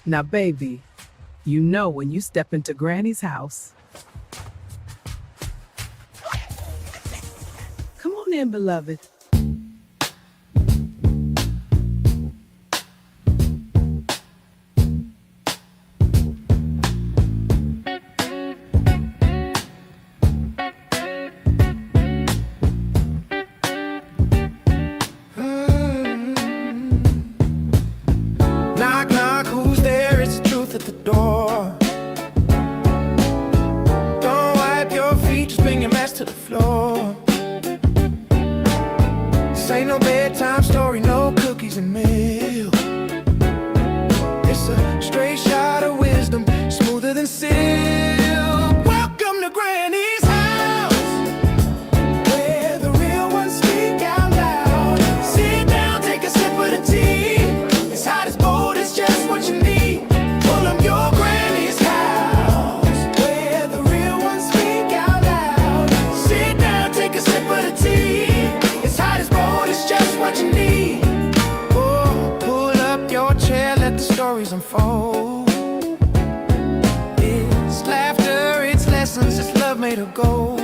Now, baby, you know when you step into Granny's house. Come on in, beloved. Knock, knock, who's there? It's the truth at the door. Don't wipe your feet, just bring your mess to the floor. This ain't no bedtime story, no cookies and milk. It's a straight shot of wisdom, smoother than silk. Welcome to Granny's house, where the real ones speak out loud. Sit down, take a sip of the tea. It's hot as cold, it's just what you need. Pull up your Granny's house, where the real ones speak out loud. Sit down, take a sip of the tea. It's hot as cold, it's just what you need. Oh, pull up your chair, let the stories unfold. It's laughter, it's lessons, it's love made of gold.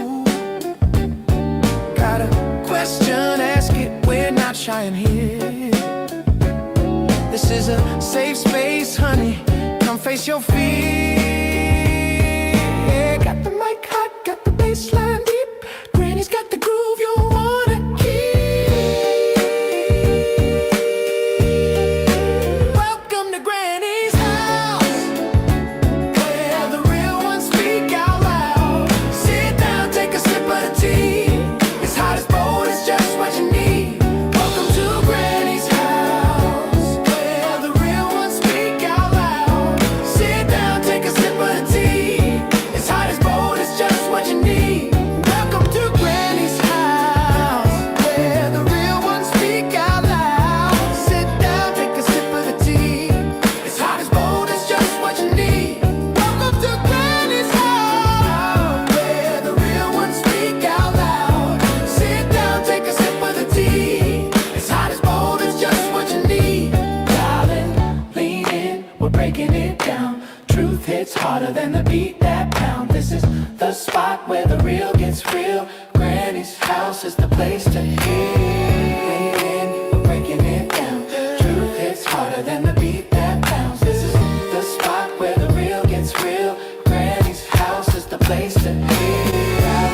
Got a question, ask it, we're not shy in here. This is a safe space, honey, come face your fear. Got the mic hot, got the bass line deep. Granny's got the groove you wanna keep. Welcome to Granny's house, where the real ones speak out loud. Sit down, take a sip of the tea. It's hot as bold, it's just what you need. Welcome to Granny's house, where the real ones speak out loud. Sit down, take a sip of the tea. It's hot as bold, it's just what you need. Welcome to Granny's house, where the real ones speak out loud. Sit down, take a sip of the tea. It's hot as bold, it's just what you need. Welcome to Granny's house, where the real ones speak out loud. Sit down, take a sip of the tea. It's hot as bold, it's just what you need. Darling, lean in, we're breaking it down. Truth hits harder than the beat that pound. This is the spot where the real gets real. Granny's house is the place to heal. Lean in, we're breaking it down. Truth hits harder than the beat that pounds. This is the spot where the real gets real. Granny's house is the place to heal.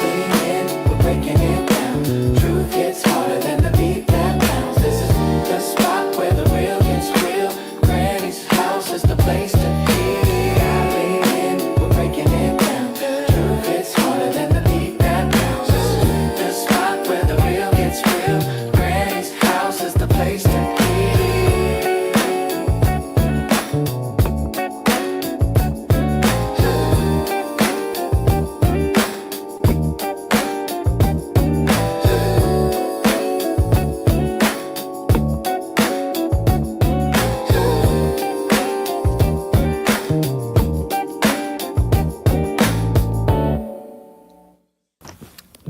Lean in, we're breaking it down. Truth hits harder than the beat that pounds. This is the spot where the real gets real. Granny's house is the place to heal. Lean in, we're breaking it down. Truth hits harder than the beat that pounds. This is the spot where the real gets real. Granny's house is the place to heal.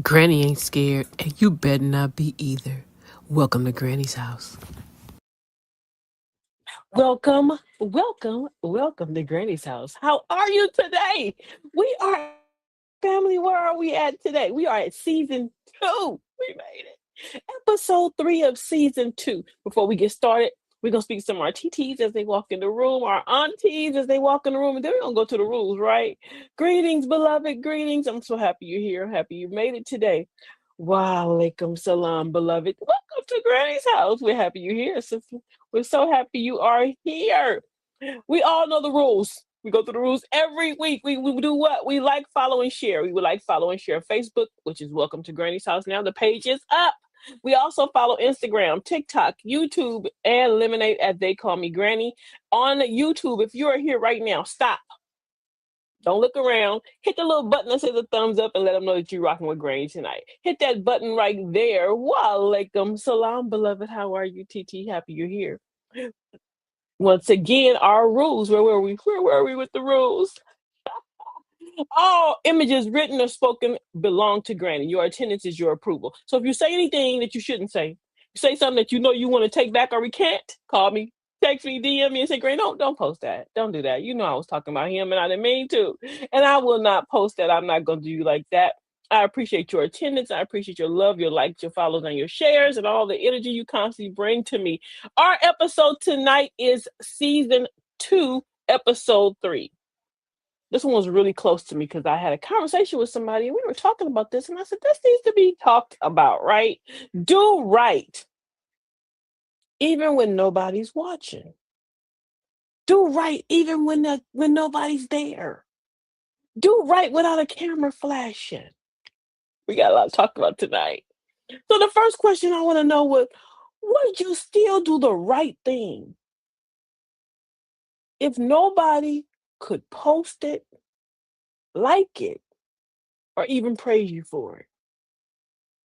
Granny ain't scared, and you better not be either. Welcome to Granny's house. Welcome to Granny's house. How are you today? We are family. Where are we at today? We are at season 2. We made it. Episode 3 of season 2. Before we get started, we're gonna speak to some of our TTs as they walk in the room, our aunties as they walk in the room, and then we're gonna go to the rules, right? Greetings, beloved. Greetings. I'm so happy you're here. I'm happy you made it today. Wa alaikum salam, beloved. Welcome to Granny's house. We're happy you're here, sister. We're so happy you are here. We all know the rules. We go through the rules every week. We do what? We like, follow, and share. We would like, follow, and share Facebook, which is Welcome to Granny's House now. The page is up. We also follow Instagram, TikTok, YouTube, and Lemonade at They Call Me Granny. On YouTube, if you are here right now, stop. Don't look around. Hit the little button that says a thumbs up and let them know that you're rocking with Granny tonight. Hit that button right there. Wa alaikum salam, beloved. How are you, TT? Happy you're here. Once again, our rules. Where were we? Where were we with the rules? All images written or spoken belong to Granny. Your attendance is your approval. So if you say anything that you shouldn't say, you say something that you know you want to take back or recant, call me. text me, DM me, and say, "Granny, don't post that. Don't do that. You know I was talking about him, and I didn't mean to. And I will not post that. I'm not going to do you like that." I appreciate your attendance. I appreciate your love, your likes, your follows, and your shares, and all the energy you constantly bring to me. Our episode tonight is season 2, episode 3. This one was really close to me because I had a conversation with somebody and we were talking about this, and I said, this needs to be talked about, right? Do right, even when nobody's watching. Do right, even when nobody's there. Do right without a camera flashing. We got a lot to talk about tonight. So the first question I want to know was, would you still do the right thing if nobody could post it, like it, or even praise you for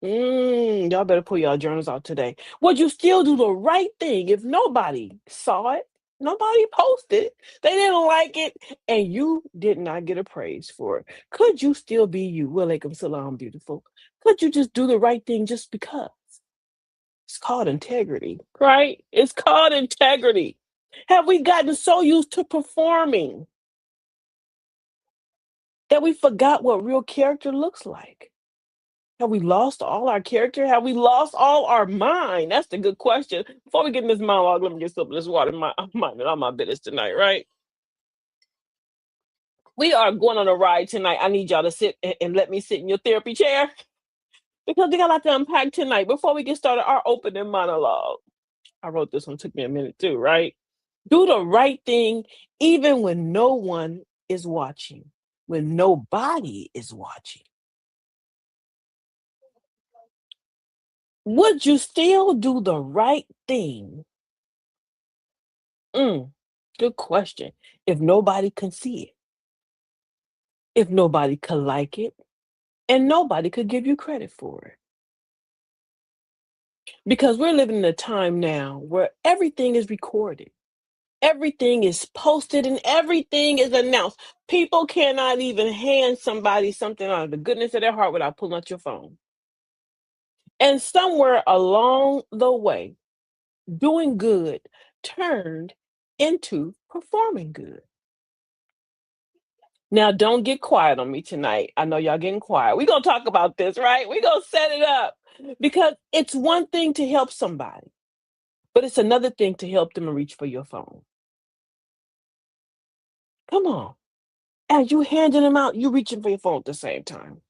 it? Y'all better pull y'all journals out today. Would you still do the right thing if nobody saw it, nobody posted, they didn't like it, and you did not get a praise for it? Could you still be you? Walaikum salam, beautiful. Could you just do the right thing just because? It's called integrity, right? It's called integrity. Have we gotten so used to performing that we forgot what real character looks like? Have we lost all our character? Have we lost all our mind? That's the good question. Before we get in this monologue, let me get some of this water. I'm minding all my business tonight, right? We are going on a ride tonight. I need y'all to sit and let me sit in your therapy chair because we got a lot to unpack tonight. Before we get started, our opening monologue. I wrote this one, took me a minute too, right? Do the right thing even when no one is watching, when nobody is watching. Would you still do the right thing? Good question. If nobody can see it, if nobody could like it, and nobody could give you credit for it. Because we're living in a time now where everything is recorded, everything is posted, and everything is announced. People cannot even hand somebody something out of the goodness of their heart without pulling out your phone. And somewhere along the way, doing good turned into performing good. Now, don't get quiet on me tonight. I know y'all getting quiet. We're going to talk about this, right? We're going to set it up because it's one thing to help somebody, but it's another thing to help them reach for your phone. Come on. As you handing them out, you reaching for your phone at the same time.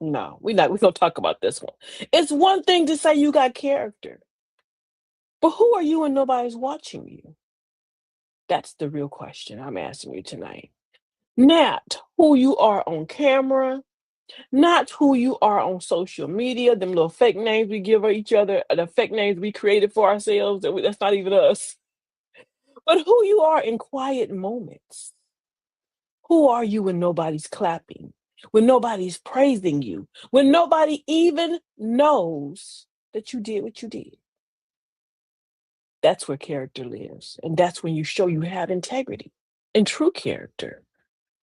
No, we're not. We're going to talk about this one. It's one thing to say you got character, but who are you when nobody's watching you? That's the real question I'm asking you tonight. Not who you are on camera, not who you are on social media, them little fake names we give each other, the fake names we created for ourselves, that's not even us, but who you are in quiet moments. Who are you when nobody's clapping, when nobody's praising you, when nobody even knows that you did what you did? That's where character lives. And that's when you show you have integrity and true character.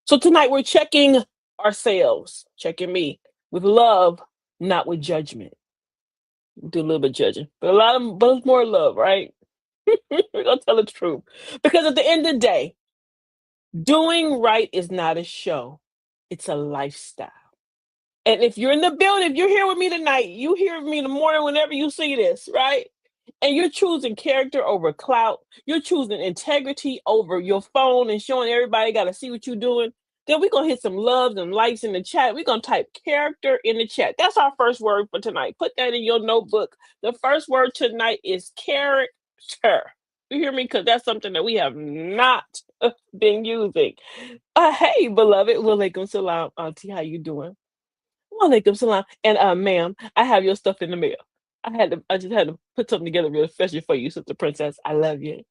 So tonight we're checking ourselves, checking me with love, not with judgment. Do a little bit of judging, but it's more love, right? We're gonna tell the truth. Because at the end of the day, doing right is not a show, it's a lifestyle. And if you're in the building, if you're here with me tonight, you hear me in the morning whenever you see this, right? And you're choosing character over clout, you're choosing integrity over your phone and showing everybody got to see what you're doing, then we're going to hit some loves and likes in the chat. We're going to type character in the chat. That's our first word for tonight. Put that in your notebook. The first word tonight is character. You hear me? Because that's something that we have not been using. Hey, beloved. Walaikum salam, Auntie. How you doing? Walaikum salam. And ma'am, I have your stuff in the mail. I just had to put something together real special for you, Sister Princess. I love you.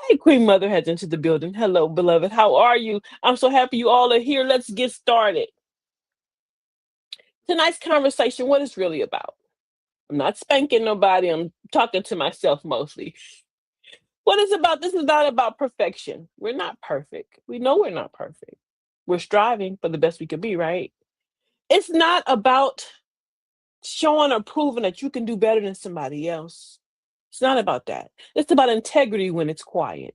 Hey, Queen Mother has entered the building. Hello, beloved. How are you? I'm so happy you all are here. Let's get started. Tonight's conversation, what it's really about. I'm not spanking nobody. I'm talking to myself mostly. What it's about, this is not about perfection. We're not perfect. We know we're not perfect. We're striving for the best we could be, right? It's not about showing or proving that you can do better than somebody else. It's not about that. It's about integrity when it's quiet.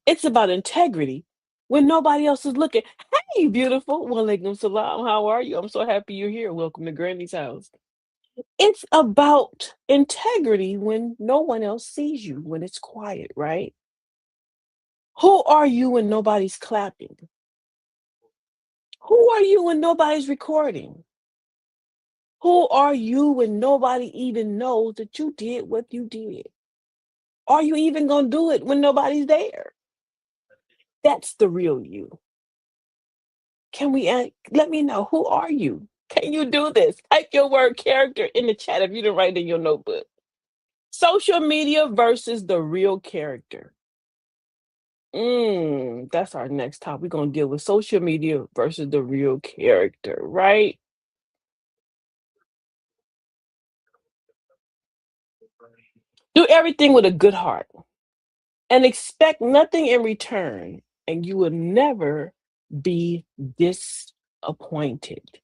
It's about integrity when nobody else is looking. Hey, beautiful. Walaikum salam. How are you? I'm so happy you're here. Welcome to Granny's house. It's about integrity when no one else sees you, when it's quiet, right? Who are you when nobody's clapping? Who are you when nobody's recording? Who are you when nobody even knows that you did what you did? Are you even going to do it when nobody's there? That's the real you. Can we let me know, who are you? Can you do this? Type your word character in the chat if you didn't write it in your notebook. Social media versus the real character. That's our next topic. We're gonna deal with social media versus the real character, right? Do everything with a good heart and expect nothing in return, and you will never be disappointed.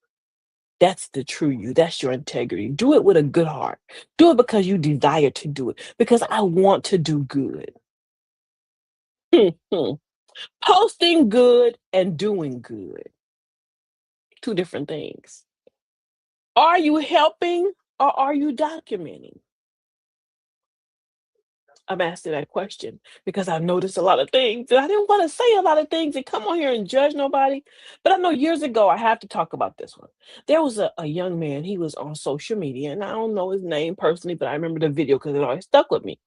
That's the true you. That's your integrity. Do it with a good heart. Do it because you desire to do it, because I want to do good. Posting good and doing good, two different things. Are you helping or are you documenting? I'm asking that question because I've noticed a lot of things and I didn't want to say a lot of things and come on here and judge nobody. But I know years ago, I have to talk about this one. There was a young man, he was on social media, and I don't know his name personally, but I remember the video because it always stuck with me.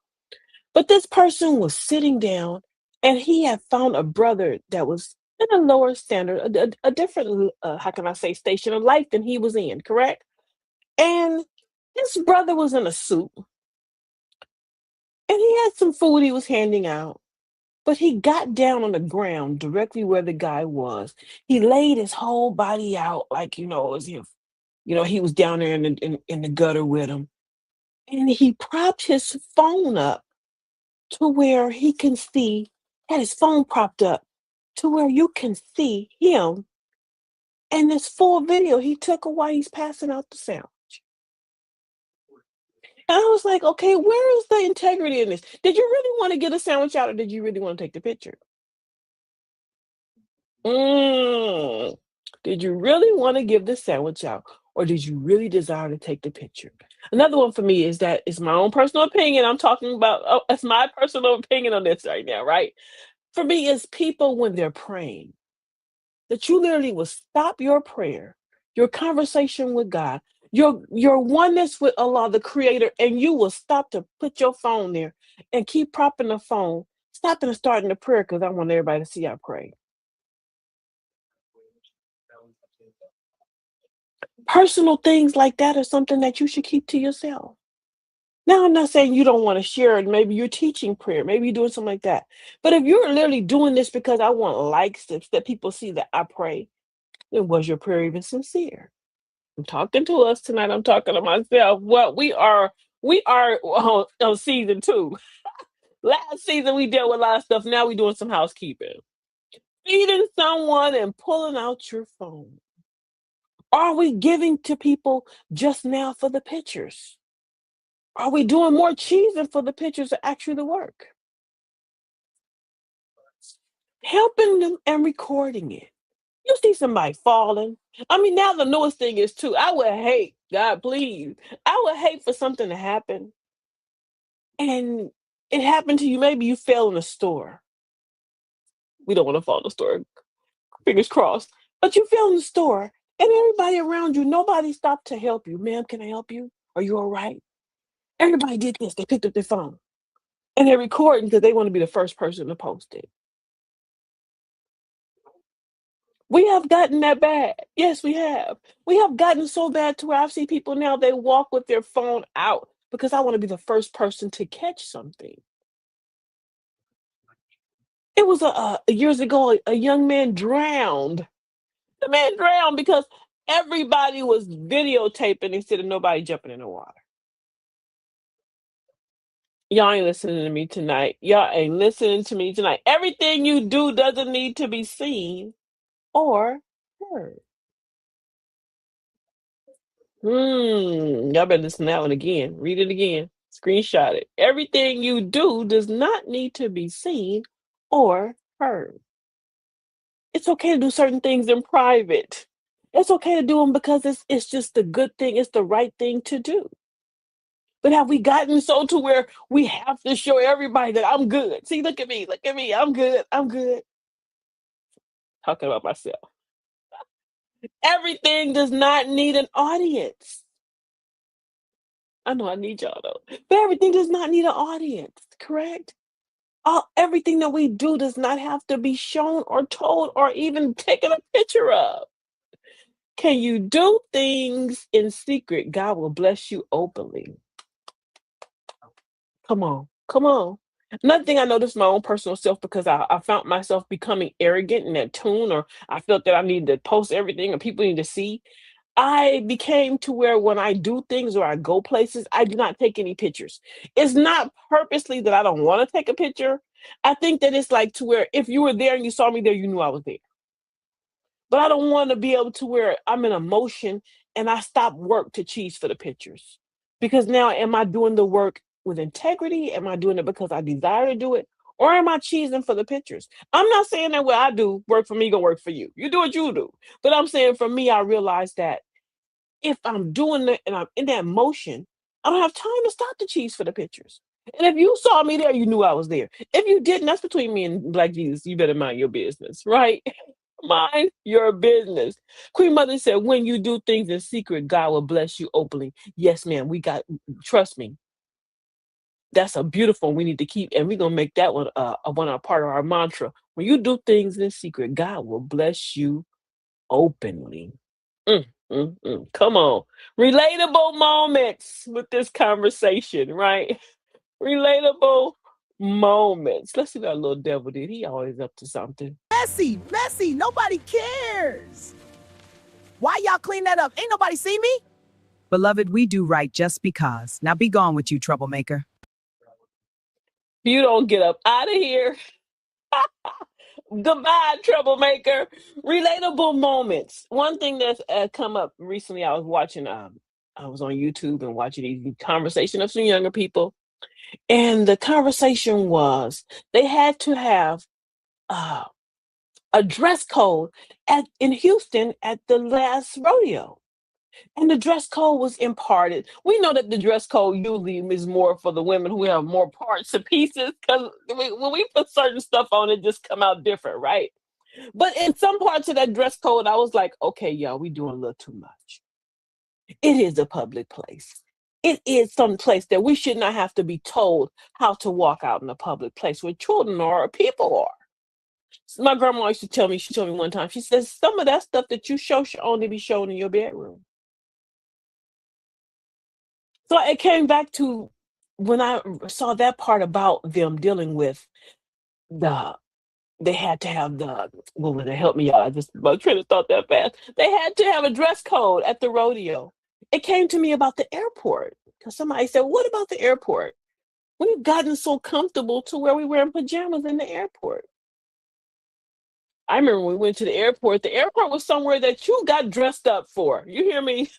But this person was sitting down and he had found a brother that was in a lower standard, a different, how can I say, station of life than he was in, correct? And this brother was in a suit and he had some food he was handing out. But he got down on the ground directly where the guy was. He laid his whole body out like, as if, he was down there in the gutter with him. And he propped his phone up to where he can see, had his phone propped up to where you can see him and this full video he took of while he's passing out the sound. And I was like, okay, where is the integrity in this? Did you really want to get a sandwich out or did you really want to take the picture? Mm. Did you really want to give the sandwich out or did you really desire to take the picture? Another one for me is that it's my own personal opinion. I'm talking about, it's my personal opinion on this right now, right? For me, it's people when they're praying, that you literally will stop your prayer, your conversation with God, your oneness with Allah, the Creator, and you will stop to put your phone there and keep propping the phone, stopping and starting the prayer because I want everybody to see I pray. Personal things like that are something that you should keep to yourself. Now, I'm not saying you don't want to share it. Maybe you're teaching prayer. Maybe you're doing something like that. But if you're literally doing this because I want likes that people see that I pray, then was your prayer even sincere? I'm talking to us tonight. I'm talking to myself. Well, we are on season two. Last season we dealt with a lot of stuff. Now we're doing some housekeeping. Feeding someone and pulling out your phone. Are we giving to people just now for the pictures? Are we doing more cheesing for the pictures or actually the work? Helping them and recording it. You see somebody falling. I mean, now the newest thing is too. I would hate, God, please. I would hate for something to happen and it happened to you. Maybe you fell in a store. We don't want to fall in the store. Fingers crossed. But you fell in the store and everybody around you, nobody stopped to help you. Ma'am, can I help you? Are you all right? Everybody did this. They picked up their phone and they're recording because they want to be the first person to post it. We have gotten that bad. Yes, we have. We have gotten so bad to where I've seen people now, they walk with their phone out because I want to be the first person to catch something. It was years ago, a young man drowned. The man drowned because everybody was videotaping instead of nobody jumping in the water. Y'all ain't listening to me tonight. Y'all ain't listening to me tonight. Everything you do doesn't need to be seen or heard. Y'all better listen to that one again. Read it again. Screenshot it. Everything you do does not need to be seen or heard. It's okay to do certain things in private. It's okay to do them because it's just the good thing. It's the right thing to do. But have we gotten so to where we have to show everybody that I'm good? See, look at me. Look at me. I'm good. I'm good. Talking about myself. Everything does not need an audience. I know I need y'all though. But everything does not need an audience, correct? Everything that we do does not have to be shown or told or even taken a picture of. Can you do things in secret? God will bless you openly. Come on, come on. Another thing I noticed my own personal self because I found myself becoming arrogant in that tune, or I felt that I needed to post everything and people need to see. I became to where when I do things or I go places, I do not take any pictures. It's not purposely that I don't want to take a picture. I think that it's like to where if you were there and you saw me there, you knew I was there. But I don't want to be able to where I'm in emotion and I stop work to cheese for the pictures. Because now am I doing the work with integrity? Am I doing it because I desire to do it? Or am I cheesing for the pictures? I'm not saying that what I do work for me gonna work for you. You do what you do. But I'm saying for me, I realize that if I'm doing it and I'm in that motion, I don't have time to stop the cheese for the pictures. And if you saw me there, you knew I was there. If you didn't, that's between me and Black Jesus. You better mind your business, right? Mind your business. Queen Mother said, when you do things in secret, God will bless you openly. Yes, ma'am. Trust me. That's a beautiful one we need to keep. And we're going to make that one a part of our mantra. When you do things in secret, God will bless you openly. Come on. Relatable moments with this conversation, right? Relatable moments. Let's see what our little devil did. He always up to something. Messy, messy. Nobody cares. Why y'all clean that up? Ain't nobody see me? Beloved, we do right just because. Now be gone with you, troublemaker. You don't get up out of here. Goodbye, troublemaker. Relatable moments. One thing that's come up recently, I was watching, I was on YouTube and watching these conversation of some younger people. And the conversation was they had to have uh, a dress code in Houston at the last rodeo. And the dress code was imparted. We know that the dress code usually is more for the women who have more parts and pieces because when we put certain stuff on, it just come out different, right? But in some parts of that dress code, I was like, okay, y'all, we doing a little too much. It is a public place. It is some place that we should not have to be told how to walk out in a public place where children are or people are. My grandma used to tell me, she told me one time, she says, some of that stuff that you show should only be shown in your bedroom. So it came back to when I saw that part about them dealing with the they had to have the what would it help me out? I just my train of thought that fast. They had to have a dress code at the rodeo. It came to me about the airport because somebody said, "What about the airport? We've gotten so comfortable to where we wear pajamas in the airport." I remember when we went to the airport. The airport was somewhere that you got dressed up for. You hear me?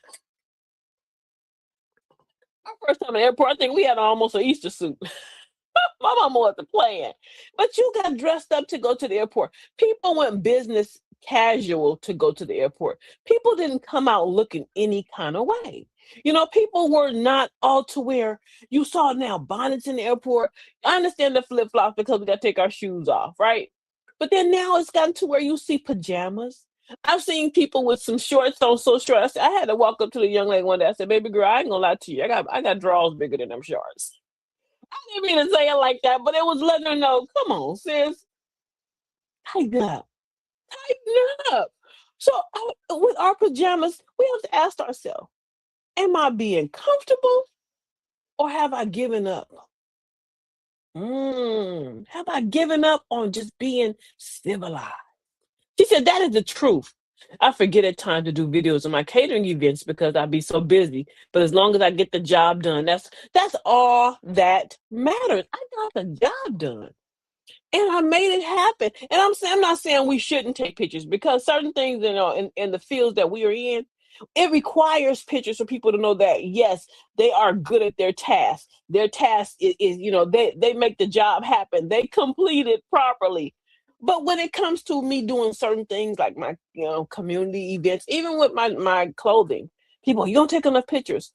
Our first time in the airport, I think we had almost an Easter suit. My mama wasn't playing. But you got dressed up to go to the airport. People went business casual to go to the airport. People didn't come out looking any kind of way. You know, people were not all to where you saw now bonnets in the airport. I understand the flip flops because we got to take our shoes off, right? But then now it's gotten to where you see pajamas. I've seen people with some shorts on so short. I had to walk up to the young lady one day. I said, "Baby girl, I ain't gonna lie to you. I got drawers bigger than them shorts." I didn't mean to say it like that, but it was letting her know, come on, sis, tighten up, tighten up. So with our pajamas, we have to ask ourselves, am I being comfortable or have I given up? Have I given up on just being civilized? She said, that is the truth. I forget at times to do videos of my catering events because I be so busy. But as long as I get the job done, that's all that matters. I got the job done. And I made it happen. And I'm not saying we shouldn't take pictures because certain things, in the fields that we are in, It requires pictures for people to know that yes, they are good at their task. Their task is they make the job happen. They complete it properly. But when it comes to me doing certain things like my community events, even with my clothing, people, you don't take enough pictures.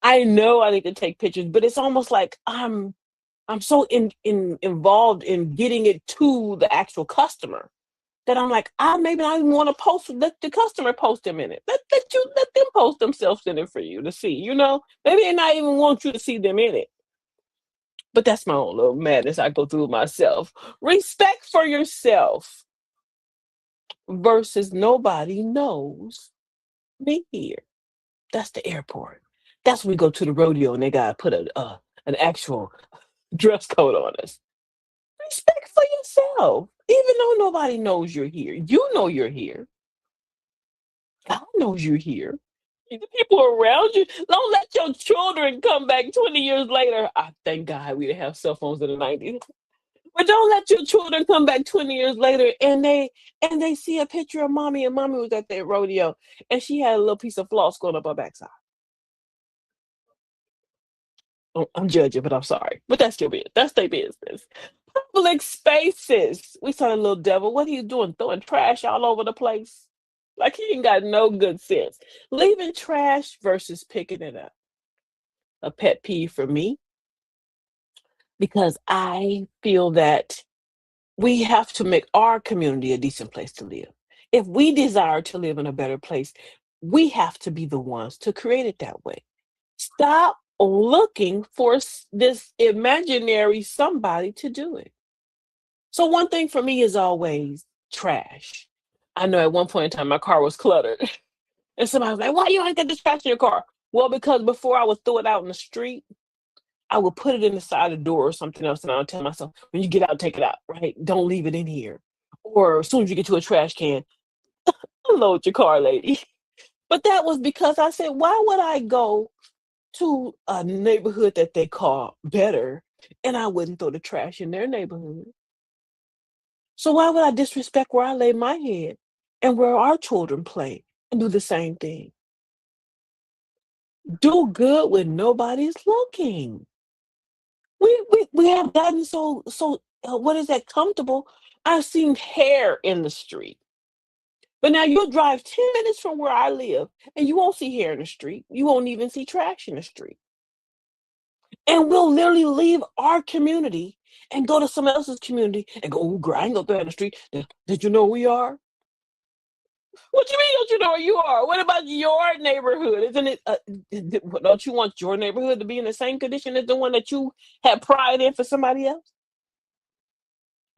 I know I need to take pictures, but it's almost like I'm so involved in getting it to the actual customer that I'm like, I maybe not even want to post, let the customer post them in it. Let them post themselves in it for you to see, Maybe they not even want you to see them in it. But that's my own little madness I go through myself. Respect for yourself versus nobody knows me here. That's the airport. That's when we go to the rodeo and they gotta put an actual dress code on us. Respect for yourself. Even though nobody knows you're here, you know you're here. God knows you're here. The people around you. Don't let your children come back 20 years later. I thank God we didn't have cell phones in the 90s. But don't let your children come back 20 years later and they see a picture of mommy and mommy was at that rodeo and she had a little piece of floss going up her backside. Oh, I'm judging, but I'm sorry. But that's your business. That's their business. Public spaces. We saw the little devil. What are you doing? Throwing trash all over the place? Like he ain't got no good sense. Leaving trash versus picking it up. A pet peeve for me because I feel that we have to make our community a decent place to live. If we desire to live in a better place, we have to be the ones to create it that way. Stop looking for this imaginary somebody to do it. So one thing for me is always trash. I know at one point in time my car was cluttered, and somebody was like, "Why you ain't got this trash in your car?" Well, because before I would throw it out in the street, I would put it in the side of the door or something else, and I would tell myself, "When you get out, take it out. Right? Don't leave it in here." Or as soon as you get to a trash can, unload your car, lady. But that was because I said, "Why would I go to a neighborhood that they call better, and I wouldn't throw the trash in their neighborhood?" So why would I disrespect where I lay my head and where our children play and do the same thing? Do good when nobody's looking. We have gotten what is that, comfortable. I've seen hair in the street. But now you'll drive 10 minutes from where I live and you won't see hair in the street. You won't even see trash in the street. And we'll literally leave our community and go to someone else's community and go, "Oh, girl, I ain't gonna throw in the street. Did you know who we are?" What you mean, don't you know where you are? What about your neighborhood? Isn't it? Don't you want your neighborhood to be in the same condition as the one that you had pride in for somebody else?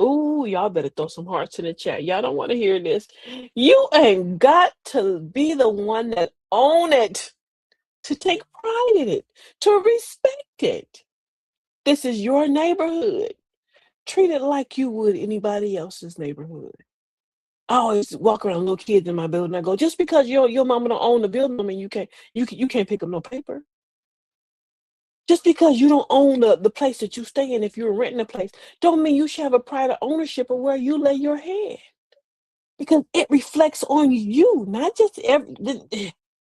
Ooh, y'all better throw some hearts in the chat. Y'all don't want to hear this. You ain't got to be the one that own it, to take pride in it, to respect it. This is your neighborhood. Treat it like you would anybody else's neighborhood. I always walk around little kids in my building. I go, just because your mama don't own the building, I mean you can't pick up no paper. Just because you don't own the place that you stay in, if you're renting a place, don't mean you should have a pride of ownership of where you lay your head. Because it reflects on you, not just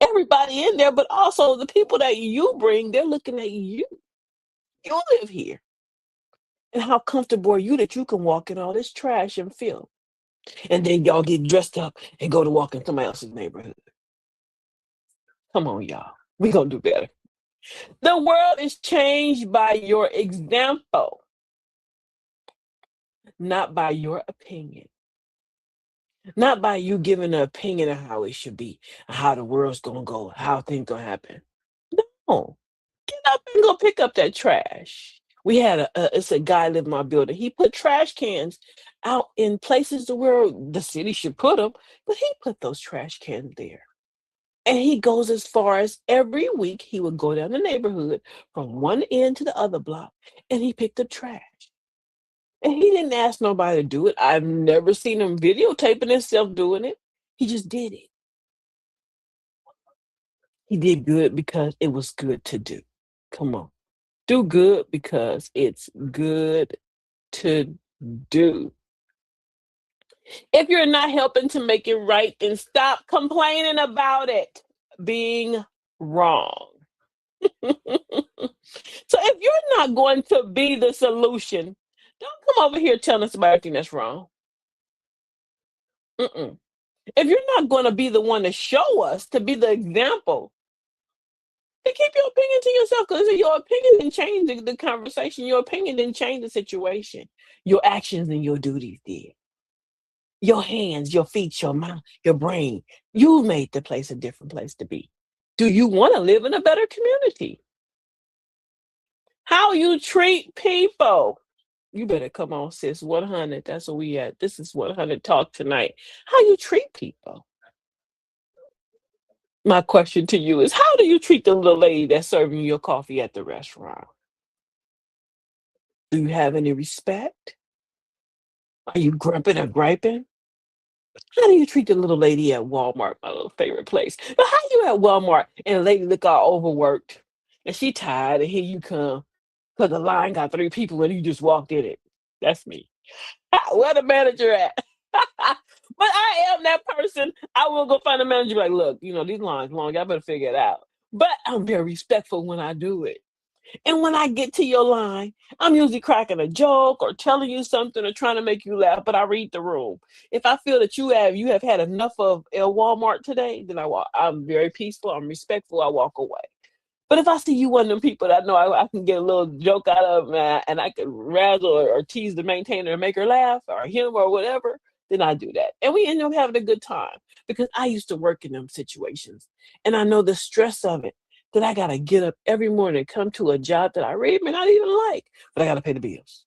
everybody in there, but also the people that you bring. They're looking at you. You live here, and how comfortable are you that you can walk in all this trash and filth? And then y'all get dressed up and go to walk in somebody else's neighborhood. Come on, y'all. We gonna do better. The world is changed by your example, not by your opinion. Not by you giving an opinion of how it should be, how the world's gonna go, how things gonna happen. No. Get up and go pick up that trash. We had it's a guy lived in my building. He put trash cans out in places where the city should put them, but he put those trash cans there. And he goes as far as every week he would go down the neighborhood from one end to the other block and he picked up trash. And he didn't ask nobody to do it. I've never seen him videotaping himself doing it. He just did it. He did good because it was good to do. Come on. Do good because it's good to do. If you're not helping to make it right, then stop complaining about it. being wrong. So if you're not going to be the solution, don't come over here telling us about everything that's wrong. Mm-mm. If you're not going to be the one to show us, to be the example, then keep your opinion to yourself, because your opinion didn't change the conversation. Your opinion didn't change the situation. Your actions and your duties did. Your hands, your feet, your mouth, your brain. You made the place a different place to be. Do you want to live in a better community? How you treat people. You better come on, sis. 100. That's where we at. This is 100 talk tonight. How you treat people. My question to you is, how do you treat the little lady that's serving you your coffee at the restaurant? Do you have any respect? Are you grumping or griping? How do you treat the little lady at Walmart, my little favorite place? But how you at Walmart and the lady look all overworked and she tired and here you come because the line got 3 people and you just walked in it. That's me. Where the manager at? But I am that person. I will go find the manager, be like, look, these lines long. Y'all better figure it out. But I'm very respectful when I do it. And when I get to your line, I'm usually cracking a joke or telling you something or trying to make you laugh, but I read the room. If I feel that you have had enough of Walmart today, then I'm very peaceful, I'm respectful, I walk away. But if I see you one of them people that I know I can get a little joke out of, and I can razzle or tease the maintainer and make her laugh or him or whatever, then I do that. And we end up having a good time because I used to work in them situations. And I know the stress of it, that I got to get up every morning and come to a job that I really may not even like, but I got to pay the bills.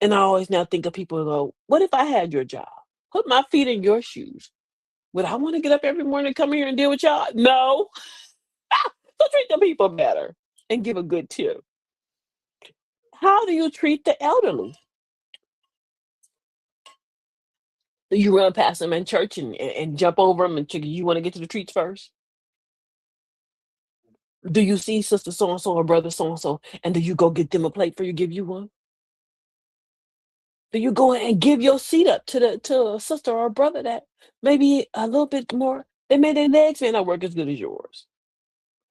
And I always now think of people who go, what if I had your job? Put my feet in your shoes. Would I want to get up every morning and come here and deal with y'all? No. So treat the people better and give a good tip. How do you treat the elderly? Do you run past them in church and jump over them and you want to get to the treats first? Do you see sister so and so or brother so and so, and do you go get them a plate for you, give you one? Do you go and give your seat up to a sister or a brother that maybe a little bit more? They may their legs may not work as good as yours.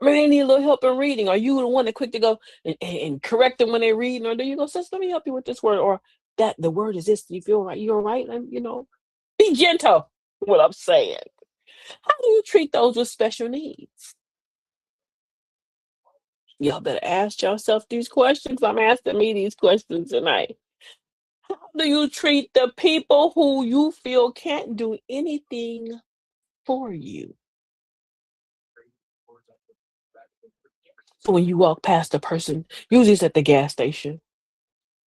Maybe they need a little help in reading. Are you the one that quick to go and correct them when they're reading, or do you go, sis, let me help you with this word, or that the word is this? Do you feel right? You all right? And be gentle. What I'm saying. How do you treat those with special needs? Y'all better ask yourself these questions. I'm asking me these questions tonight. How do you treat the people who you feel can't do anything for you? So when you walk past a person, usually it's at the gas station,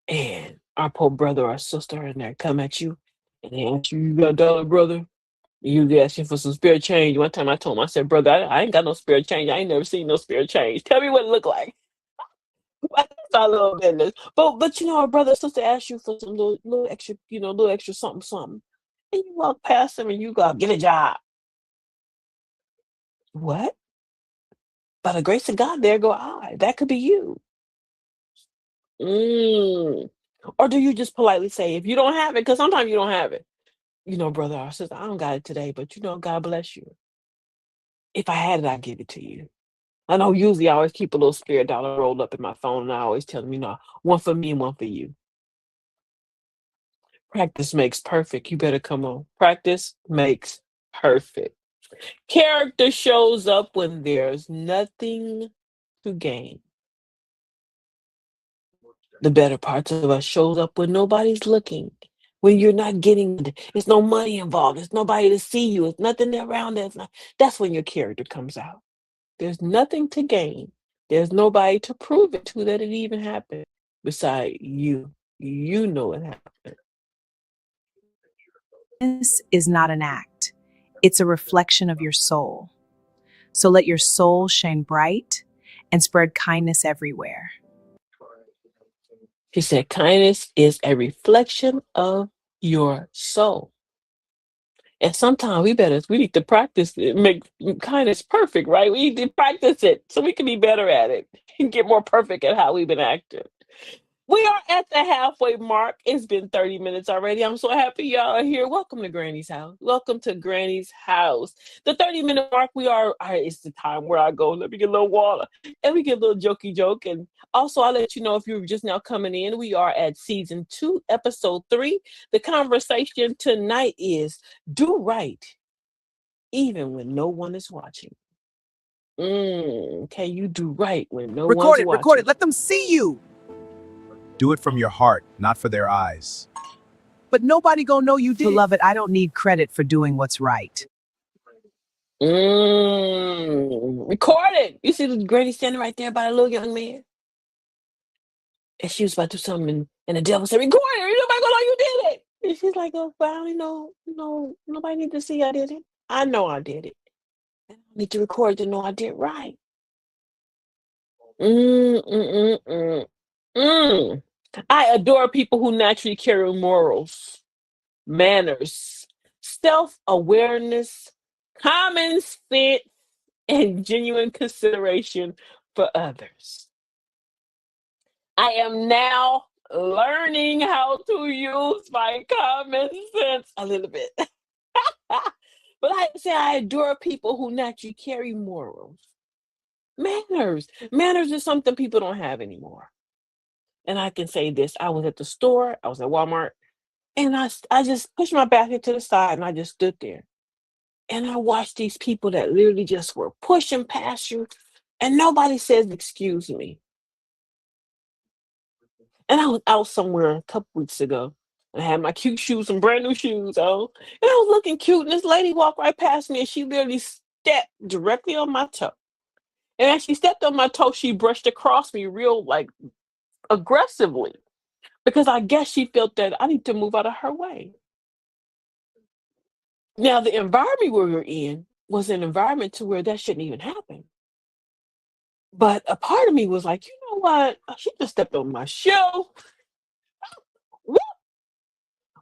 and our poor brother or sister and they come at you and they ask you, you got a dollar, brother? You asking for some spare change. One time I told him, I said, brother, I ain't got no spare change. I ain't never seen no spare change. Tell me what it look like. That's our little business. But our brother or sister asks you for some little extra, little extra something, something. And you walk past them and you go, get a job. What? By the grace of God, there go I. That could be you. Mm. Or do you just politely say, if you don't have it, because sometimes you don't have it, brother or sister, I don't got it today, but God bless you. If I had it, I'd give it to you. I know usually I always keep a little spare dollar rolled up in my phone, and I always tell them, one for me and one for you. Practice makes perfect. You better come on. Practice makes perfect. Character shows up when there's nothing to gain. The better parts of us shows up when nobody's looking, when you're not getting, there's no money involved, there's nobody to see you, there's nothing around there. That's when your character comes out. There's nothing to gain. There's nobody to prove it to that it even happened beside you. You know it happened. This is not an act, it's a reflection of your soul. So let your soul shine bright and spread kindness everywhere. He said, kindness is a reflection of your soul. And sometimes we need to practice it, make kindness perfect, right? We need to practice it so we can be better at it and get more perfect at how we've been acting. We are at the halfway mark. It's been 30 minutes already. I'm so happy y'all are here. Welcome to Granny's house. Welcome to Granny's house. The 30-minute mark, it's the time where I go, let me get a little water. And we get a little jokey joke. And also, I'll let you know if you're just now coming in, we are at season 2, episode 3. The conversation tonight is do right, even when no one is watching. Can you do right when no one's watching? Record it. Let them see you. Do it from your heart, not for their eyes. But nobody gonna know you did. Beloved, I don't need credit for doing what's right. Record it. You see the granny standing right there by the little young man? And she was about to do something, and the devil said, record it. Nobody gonna know you did it. And she's like, oh, but I don't know. No, nobody need to see I did it. I know I did it. I don't need to record to know I did right. I adore people who naturally carry morals, manners, self-awareness, common sense, and genuine consideration for others. I am now learning how to use my common sense a little bit. But I say I adore people who naturally carry morals. Manners. Manners is something people don't have anymore. And I can say this, I was at the store, I was at Walmart, and I just pushed my basket to the side and I just stood there. And I watched these people that literally just were pushing past you, and nobody says, excuse me. And I was out somewhere a couple weeks ago. And I had my cute shoes, some brand new shoes on. And I was looking cute, and this lady walked right past me, and she literally stepped directly on my toe. And as she stepped on my toe, she brushed across me real, aggressively. Because I guess she felt that I need to move out of her way. Now, the environment we were in was an environment to where that shouldn't even happen. But a part of me was like, you know what? She just stepped on my shoe. Woo!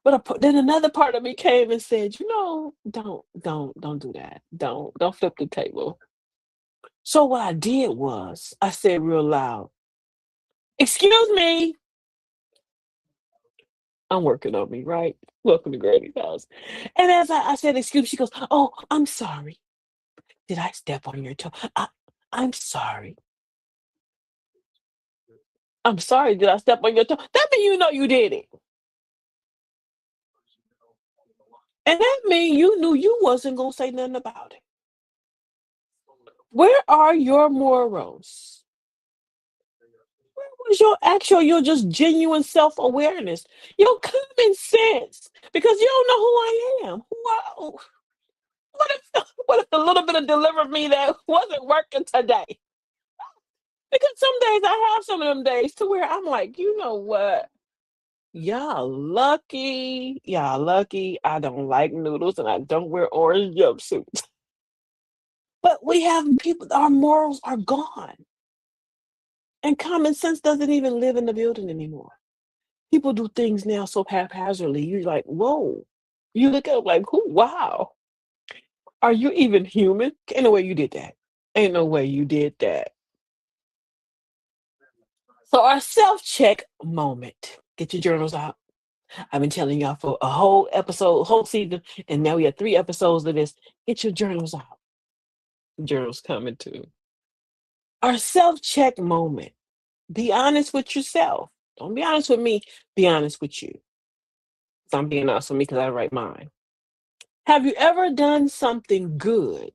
But then another part of me came and said, don't do that. Don't flip the table. So what I did was I said real loud, excuse me. I'm working on me, right? Welcome to Granny's house. And as I said, excuse me, she goes, oh, I'm sorry. Did I step on your toe? I'm sorry. I'm sorry, did I step on your toe? That means you know you did it. And that means you knew you wasn't going to say nothing about it. Where are your morals? Where was your just genuine self-awareness? Your common sense? Because you don't know who I am. What if the little bit of deliver me that wasn't working today? Because some days I have some of them days to where I'm like, you know what? Y'all lucky. I don't like noodles and I don't wear orange jumpsuits. But we have people, our morals are gone. And common sense doesn't even live in the building anymore. People do things now so haphazardly. You're like, whoa. You look at it like, wow. Are you even human? Ain't no way you did that. Ain't no way you did that. So our self-check moment. Get your journals out. I've been telling y'all for a whole episode, whole season, and now we have 3 episodes of this. Get your journals out. Journals coming too. Our self-check moment. Be honest with yourself. Don't be honest with me. Be honest with you. So I'm being honest with me because I write mine. Have you ever done something good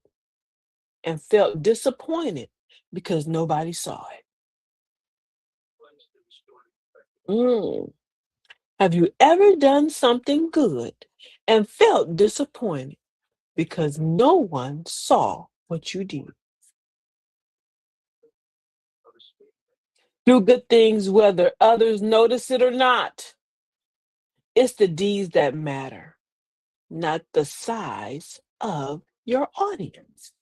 and felt disappointed because nobody saw it? Have you ever done something good and felt disappointed because no one saw what you did? Do good things whether others notice it or not. It's the deeds that matter, not the size of your audience.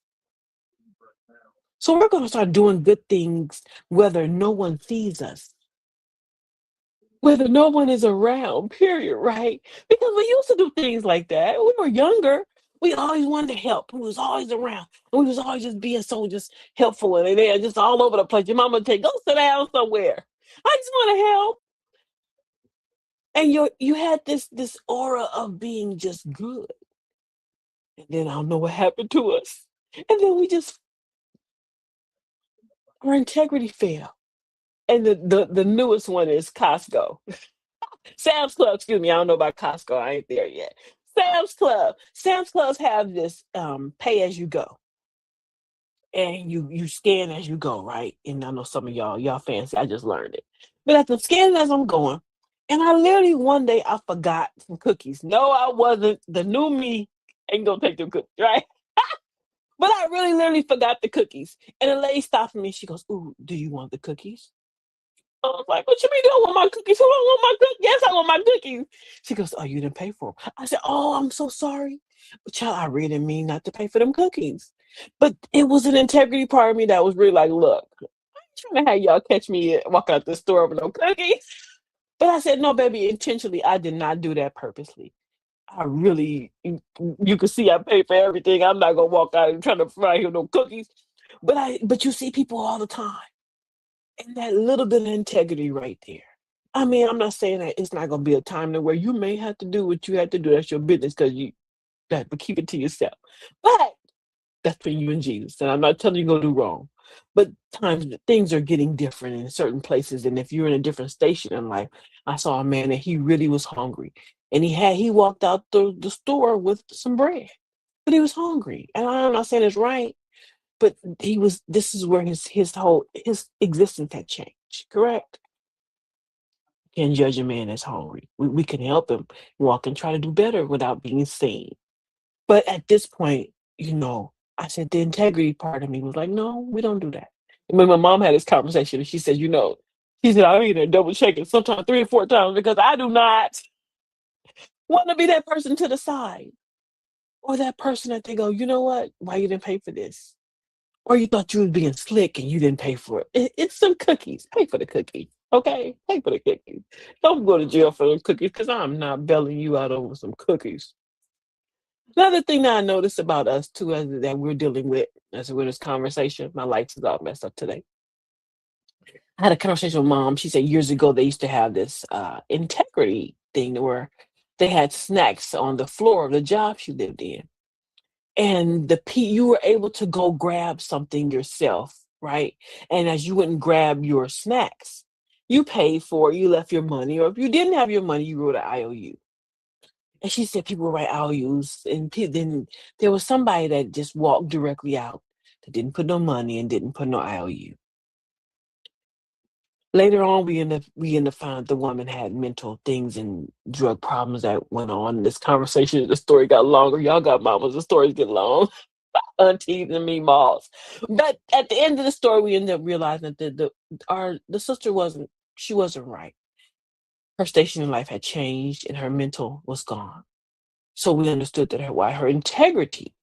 So we're going to start doing good things whether no one sees us, whether no one is around, period, right? Because we used to do things like that. When we were younger, we always wanted to help. We was always around. And we was always just being so just helpful and they're just all over the place. Your mama would take, go sit down somewhere. I just want to help. And you had this aura of being just good. And then I don't know what happened to us. And then our integrity fell. And the newest one is Costco. Sam's Club, excuse me. I don't know about Costco. I ain't there yet. Sam's Club. Sam's Clubs have this pay as you go. And you scan as you go, right? And I know some of y'all fancy. I just learned it. But I'm scanning as I'm going, and I literally one day I forgot some cookies. No, I wasn't. The new me ain't gonna take them cookies, right? But I really literally forgot the cookies. And the lady stopped me. She goes, "Ooh, do you want the cookies?" I was like, "What you mean? Do I want my cookies? Who don't want my cookies? Yes, I want my cookies." She goes, "Oh, you didn't pay for them." I said, "Oh, I'm so sorry, but child, I really didn't mean not to pay for them cookies." But it was an integrity part of me that was really like, "Look, I ain't trying to have y'all catch me walk out the store with no cookies." But I said, "No, baby, intentionally, I did not do that purposely. I really, you can see I pay for everything. I'm not gonna walk out and trying to find here no cookies." But you see people all the time, and that little bit of integrity right there. I mean, I'm not saying that it's not gonna be a time to where you may have to do what you have to do. That's your business because you that, but keep it to yourself. But that's between you and Jesus. And I'm not telling you go do wrong. But times things are getting different in certain places. And if you're in a different station in life, I saw a man that he really was hungry. And he walked out the store with some bread. But he was hungry. And I'm not saying it's right, but this is where his existence had changed, correct? Can't judge a man that's hungry. We can help him walk and try to do better without being seen. But at this point, I said the integrity part of me was like, no, we don't do that. And when my mom had this conversation, and she said, she said, I'm either double checking sometimes 3 or 4 times because I do not want to be that person to the side or that person that they go, you know what? Why you didn't pay for this? Or you thought you was being slick and you didn't pay for it. It's some cookies. Pay for the cookie. Okay? Pay for the cookies. Don't go to jail for the cookies because I'm not bailing you out over some cookies. Another thing that I noticed about us too, that we're dealing with as we're in this conversation, my lights is all messed up today. I had a conversation with mom. She said years ago they used to have this integrity thing where they had snacks on the floor of the job she lived in, and you were able to go grab something yourself, right? And as you wouldn't grab your snacks, you paid for it, you left your money, or if you didn't have your money, you wrote an IOU. And she said people would write IOUs, and then there was somebody that just walked directly out that didn't put no money and didn't put no IOU. Later on, we end up finding the woman had mental things and drug problems that went on. This conversation, the story got longer. Y'all got mamas, the stories get long. Aunties and me malls. But at the end of the story, we ended up realizing that the sister wasn't right. Her station in life had changed and her mental was gone. So we understood why her integrity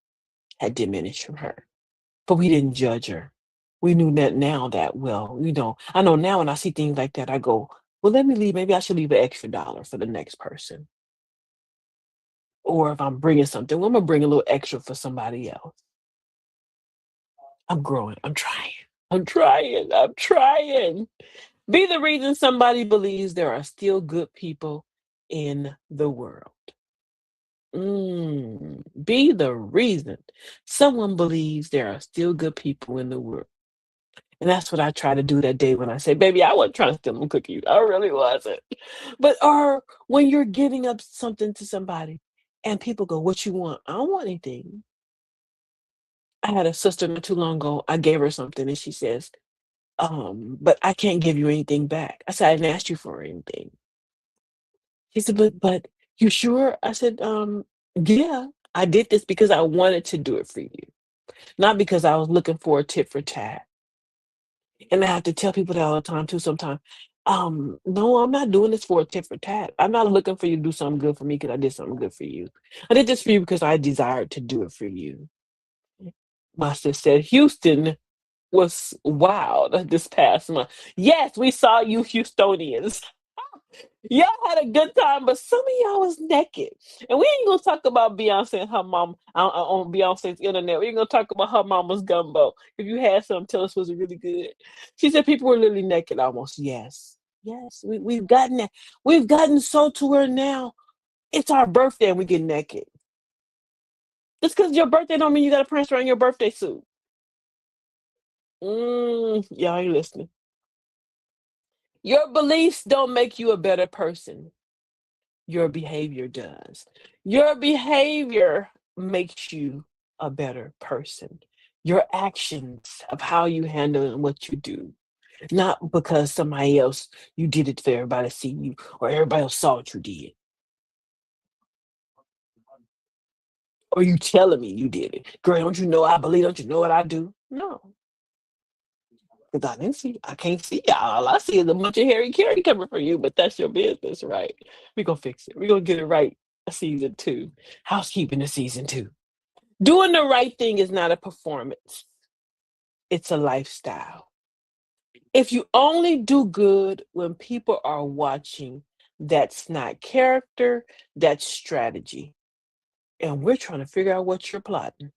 had diminished from her. But we didn't judge her. We knew that now that, well, I know now when I see things like that, I go, well, let me leave. Maybe I should leave an extra dollar for the next person. Or if I'm bringing something, well, I'm going to bring a little extra for somebody else. I'm growing. I'm trying. I'm trying. I'm trying. Be the reason somebody believes there are still good people in the world. Be the reason someone believes there are still good people in the world. And that's what I try to do that day when I say, baby, I wasn't trying to steal them cookies. I really wasn't. But or when you're giving up something to somebody and people go, what you want? I don't want anything. I had a sister not too long ago. I gave her something and she says, but I can't give you anything back. I said, I didn't ask you for anything. She said, but you sure? I said, yeah, I did this because I wanted to do it for you, not because I was looking for a tit for tat. And I have to tell people that all the time too sometimes. No, I'm not doing this for a tit for tat. I'm not looking for you to do something good for me because I did something good for you. I did this for you because I desired to do it for you. My sister said, Houston was wild this past month. Yes, we saw you Houstonians. Y'all had a good time, but some of y'all was naked. And we ain't gonna talk about Beyonce and her mom on Beyonce's internet. We ain't gonna talk about her mama's gumbo. If you had some, tell us, was it really good? She said people were literally naked almost. Yes. Yes, we've gotten that. We've gotten so to where now it's our birthday and we get naked. Just because your birthday don't mean you got to prance around your birthday suit. Y'all ain't listening. Your beliefs don't make you a better person. Your behavior does. Your behavior makes you a better person. Your actions of how you handle and what you do, not because somebody else you did it for everybody to see you or everybody else saw what you did. Or you telling me you did it. Girl, don't you know I believe? Don't you know what I do? No, because I didn't see. I can't see. All I see is a bunch of Harry Carey coming for you, but that's your business, right? We're gonna fix it. We're gonna get it right. Season two. Housekeeping to season two. Doing the right thing is not a performance, it's a lifestyle. If you only do good when people are watching, that's not character, that's strategy. And we're trying to figure out what you're plotting.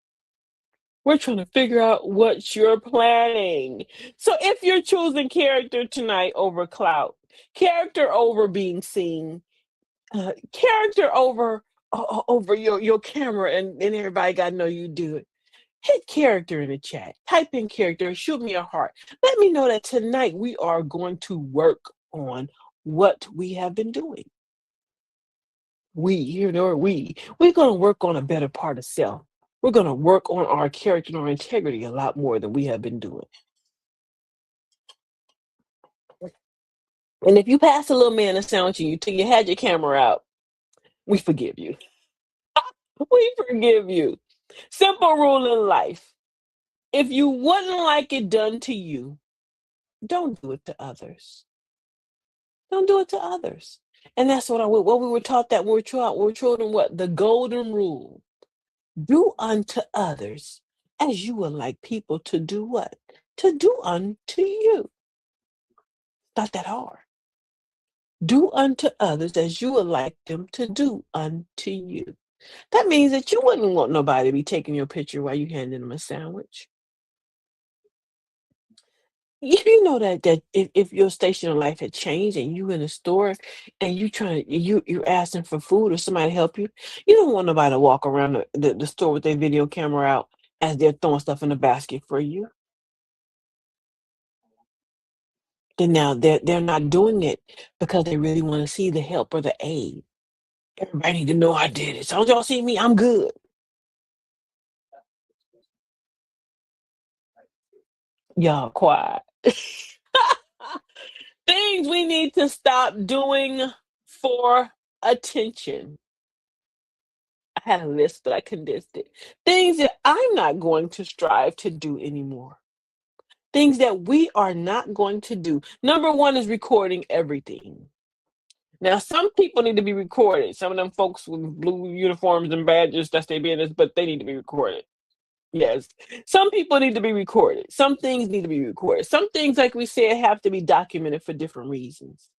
We're trying to figure out what you're planning. So if you're choosing character tonight over clout, character over being seen, character over your camera and everybody got to know you do it. Hit character in the chat. Type in character and shoot me a heart. Let me know that tonight we are going to work on what we have been doing. We're going to work on a better part of self. We're going to work on our character and our integrity a lot more than we have been doing. And if you pass a little man a sandwich and you had your camera out, we forgive you. We forgive you. Simple rule in life. If you wouldn't like it done to you, don't do it to others. Don't do it to others. And that's what we were taught that we're children, what? The golden rule. Do unto others as you would like people to do what? To do unto you. Not that hard. Do unto others as you would like them to do unto you. That means that you wouldn't want nobody to be taking your picture while you handing them a sandwich. You know that if your station in life had changed and you in a store and you're asking for food or somebody to help you, you don't want nobody to walk around the store with their video camera out as they're throwing stuff in the basket for you. Then now they're not doing it because they really want to see the help or the aid. Everybody need to know I did it. So don't y'all see me? I'm good. Y'all quiet. Things we need to stop doing for attention. I had a list, but I condensed it. Things that I'm not going to strive to do anymore. Things that we are not going to do. Number one is recording everything. Now, some people need to be recorded. Some of them folks with blue uniforms and badges, that's their business, but they need to be recorded. Yes. Some people need to be recorded. Some things need to be recorded. Some things, like we said, have to be documented for different reasons.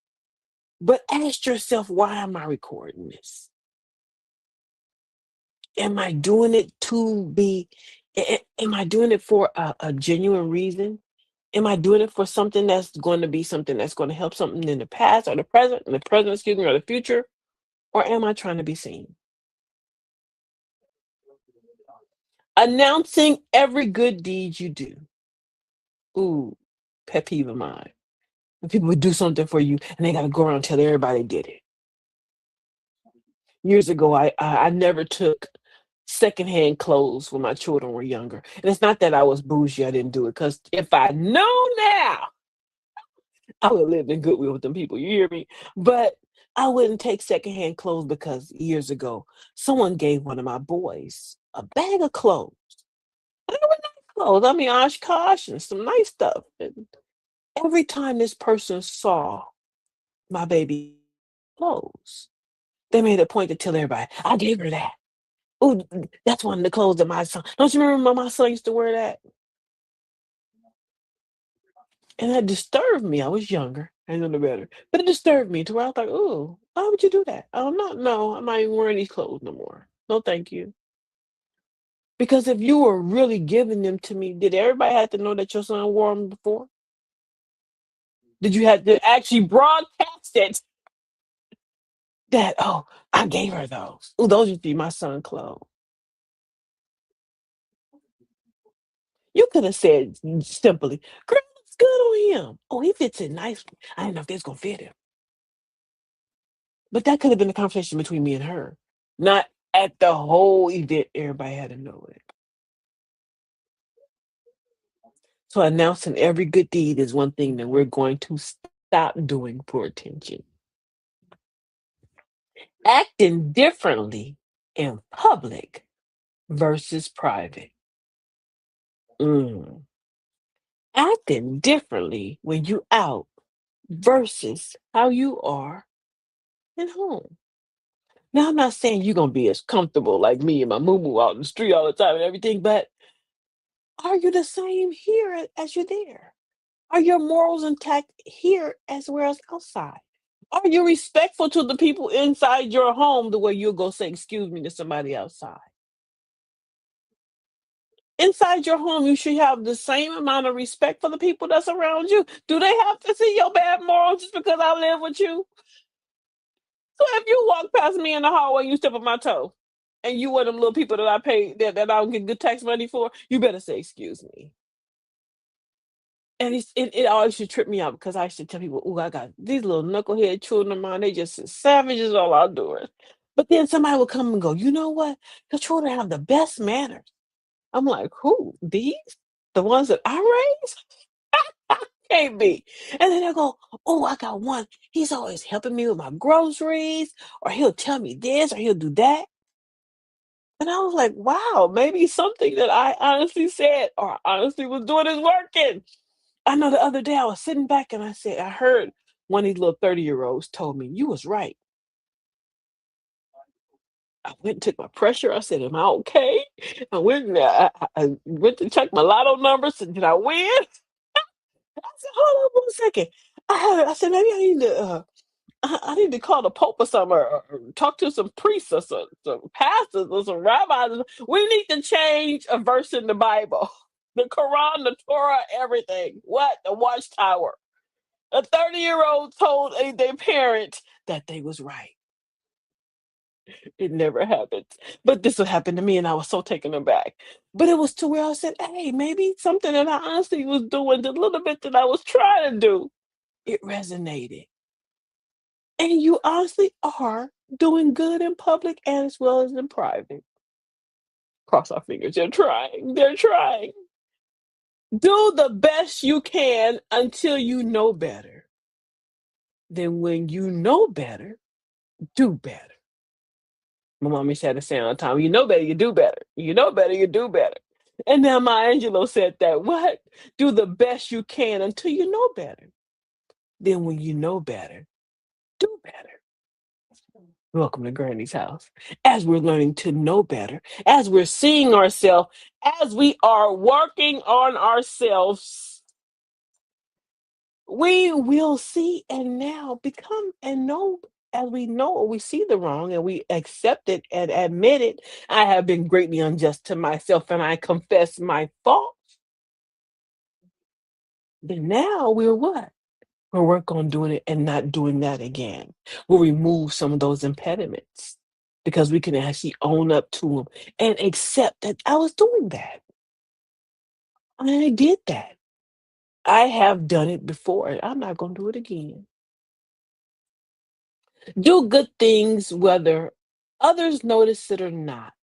But ask yourself, why am I recording this? Am I doing it to be, am I doing it for a genuine reason? Am I doing it for something that's going to be something that's going to help something in the past or the present, excuse me, or the future? Or am I trying to be seen? Announcing every good deed you do. Ooh, pet peeve of mine. When people would do something for you and they got to go around and tell everybody did it. Years ago, I never took secondhand clothes when my children were younger. And it's not that I was bougie, I didn't do it. Because if I know now, I would have lived in Goodwill with them people. You hear me? But I wouldn't take secondhand clothes because years ago, someone gave one of my boys a bag of clothes. And they were nice clothes. I mean, Oshkosh and some nice stuff. And every time this person saw my baby clothes, they made a point to tell everybody, I gave her that. Oh, that's one of the clothes that my son. Don't you remember my son used to wear that? And that disturbed me. I was younger. I didn't know better. But it disturbed me to where I was like, oh, why would you do that? I'm not, no, I'm not even wearing these clothes no more. No, thank you. Because if you were really giving them to me, did everybody have to know that your son wore them before? Did you have to actually broadcast it that, oh, I gave her those? Oh, those used to be my son clothes. You could have said simply, girl, looks good on him. Oh, he fits it nicely. I didn't know if this gonna fit him. But that could have been a conversation between me and her, not at the whole event. Everybody had to know it. So announcing every good deed is one thing that we're going to stop doing for attention. Acting differently in public versus private. Mm. Acting differently when you out versus how you are at home. Now, I'm not saying you're gonna be as comfortable like me and my moo out in the street all the time and everything, but are you the same here as you're there? Are your morals intact here as well as outside? Are you respectful to the people inside your home the way you'll go say excuse me to somebody outside? Inside your home, you should have the same amount of respect for the people that's around you. Do they have to see your bad morals just because I live with you? So if you walk past me in the hallway, you step on my toe, and you one of them little people that I pay that I don't get good tax money for, you better say excuse me. And it always should trip me out because I should tell people, "Oh, I got these little knucklehead children of mine. They just as savage as all outdoors." But then somebody will come and go, "You know what? Your children have the best manners." I'm like, "Who? These? The ones that I raised? Can't be." And then they'll go, "Oh, I got one. He's always helping me with my groceries, or he'll tell me this, or he'll do that." And I was like, "Wow, maybe something that I honestly said or honestly was doing is working." I know the other day I was sitting back and I said, I heard one of these little 30-year-olds told me, "You was right." I went and took my pressure. I said, "Am I okay?" I went and I went to check my lotto numbers. And did I win? I said, "Hold on 1 second." I said, "Maybe I need to I need to call the Pope or something, or talk to some priests or some pastors or some rabbis. We need to change a verse in the Bible, the Quran, the Torah, everything. What? The Watchtower." A 30-year-old told their parent that they was right. It never happened. But this would happen to me, and I was so taken aback. But it was to where I said, hey, maybe something that I honestly was doing, the little bit that I was trying to do, it resonated. And you honestly are doing good in public as well as in private. Cross our fingers. They're trying. They're trying. Do the best you can until you know better. Then when you know better, do better. My mom used to have to say all the time, you know better, you do better. You know better, you do better. And now Maya Angelou said that, what? Do the best you can until you know better. Then when you know better, do better. Welcome to Granny's house. As we're learning to know better, as we're seeing ourselves, as we are working on ourselves, we will see and now become and know as we know or we see the wrong and we accept it and admit it. I have been greatly unjust to myself and I confess my fault. Then now we're what? We'll work on doing it and not doing that again. We'll remove some of those impediments because we can actually own up to them and accept that I was doing that. I did that. I have done it before. And I'm not going to do it again. Do good things whether others notice it or not.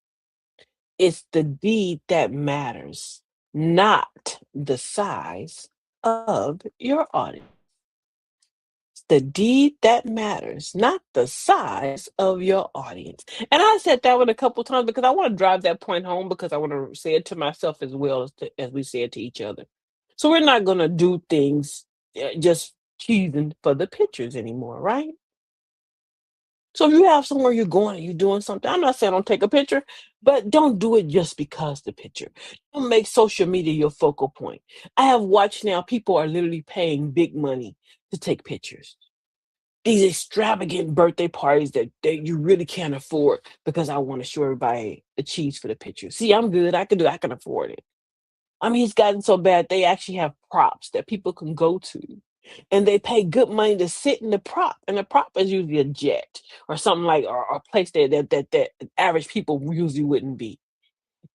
It's the deed that matters, not the size of your audience. It's the deed that matters, not the size of your audience. And I said that one a couple times because I want to drive that point home because I want to say it to myself as well as we say it to each other. So we're not going to do things just cheesing for the pictures anymore, right? So if you have somewhere you're going and you're doing something, I'm not saying don't take a picture, but don't do it just because the picture. Don't make social media your focal point. I have watched now people are literally paying big money to take pictures. These extravagant birthday parties that you really can't afford because I want to show everybody the cheese for the picture. See, I'm good. I can afford it. I mean, it's gotten so bad they actually have props that people can go to And they pay good money to sit in the prop, and the prop is usually a jet or something like, or a place that average people usually wouldn't be.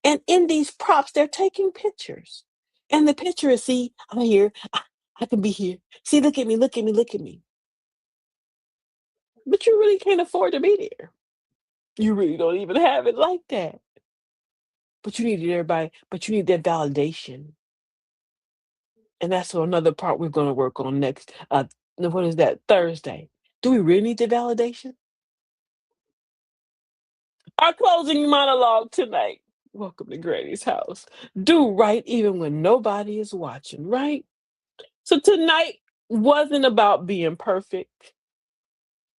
And in these props, they're taking pictures. And the picture is, see, I'm here. I can be here. See, look at me, look at me, look at me. But you really can't afford to be there. You really don't even have it like that. But you need everybody, but you need that validation. And that's another part we're going to work on next. What is that? Thursday. Do we really need the validation? Our closing monologue tonight. Welcome to Granny's house. Do right even when nobody is watching, right? So tonight wasn't about being perfect.